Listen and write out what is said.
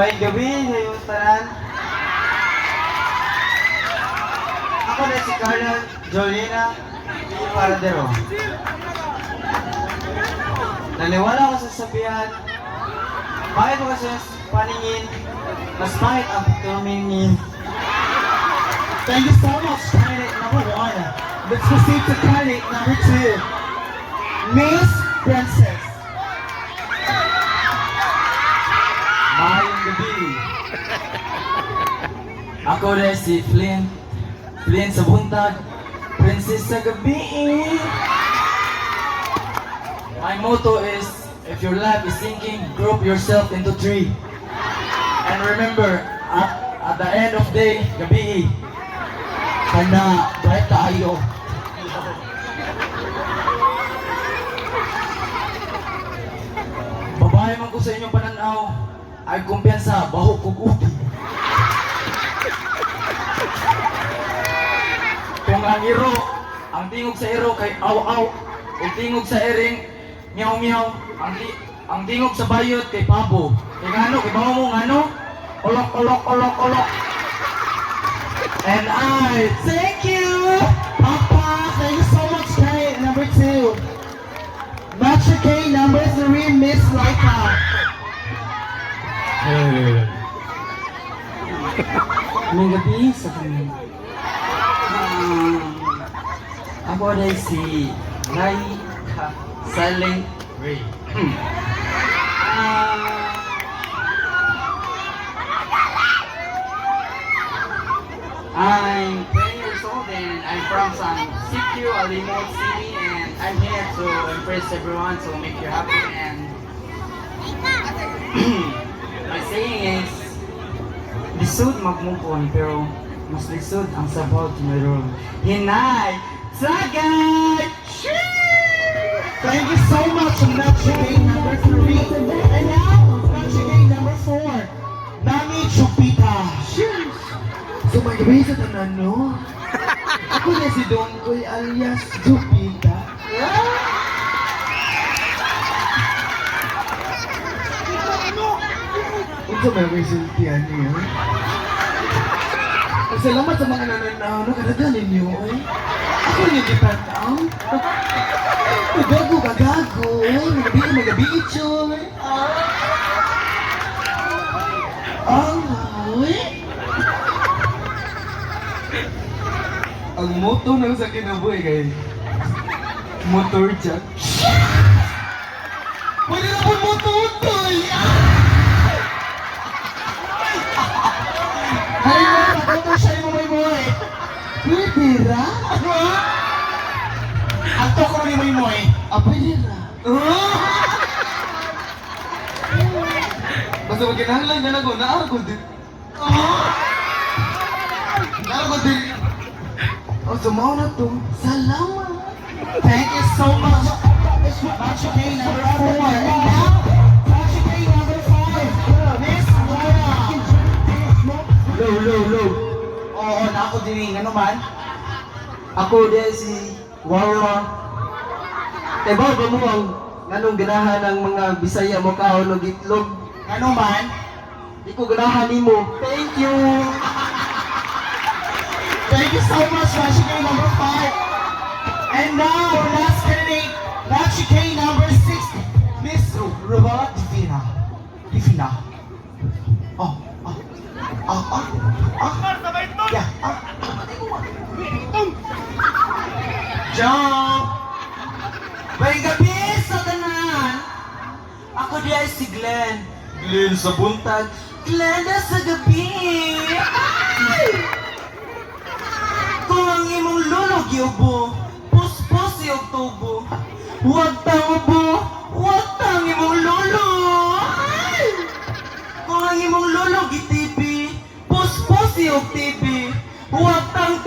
May gabi sa iyong tanan. Ako na si Carla Jolina Paradero. Naniwala ko sa sabihan, bakit ko kasi paningin, mas pangit ang tumingin. Thank you so much, candidate number 1. Let's proceed to candidate number 2. Miss Princess. Mayong gabi. Ako rin si Flynn. Flynn sa buntag. Princess sa gabi. My motto is, if your life is sinking, group yourself into 3. And remember, at the end of day, gabi. Kana, bright tayo. Babae man ko sa inyong pananaw, ay kumpiyansa, baho kukuti. Kung ang tingog sa iro kay aw-aw, ang tingog sa ering, miyaw-miyaw, ang tingog sa bayot kay pabo. Kay ngano, kay mga mo ngano, olok. And I thank you, Papa. Thank you so much, candidate number 2. Matcha K number 3, Miss Laika. May gabi sa kanya. Ako rin si Laika Saleng Ray. I'm 20 years old and I'm from San CQ, Alimot City, and I'm here to impress everyone to make you happy. And my saying is, lisod magmukon pero mas lisod ang sabaw tumayroon. Hinay! Sagay! Thank you so much, Matcha K number 3. And now, Matcha K number 4, Nami Chupita. So may gabi sa tanan, no? Ako na si Dongkoy alias Chupita. Ito may resultihan niyo. Salamat sa mga nananaw, no? Kadaganin niyo, eh. Ako yung gipataw. Gago, magabi ito, eh. Ang moto ng sa kinabuhi kay motor jack. Pwede na po motor to eh! Hay mo, motor siya yung moy. Pwede ra? Ato ko ni moy. Pwede ra? Basta magkinahanglan ka na ko, naaragod din. Naaragod din. Oh, sumaw na to. Salamat. Thank you so much. It's Matcha K number 4. And now, Matcha K number 5. Miss Laura. Low. Oo, na ako din ano man. Ako din si Laura. Ba mo ang anong ganahan ng mga Bisaya mo kaon og itlog? Ano man? Di ko ganahan nimo. Thank you. Thank you so much, Matcha K number 5. And now, our last candidate, Matcha K number 6, Miss Ruba Divina. Yeah. Jump! May gabi sa tanan. Ako di ay si Glenn. Glenn sa buntag. Glenn na sa gabi. Ay! Kung ang imong lulog yubo, puspos yung tubo. Huwag tang ubo, huwag tang imong lulo. Ay! Kung ang imong lulog itipi, puspos yung tipi. Huwag tang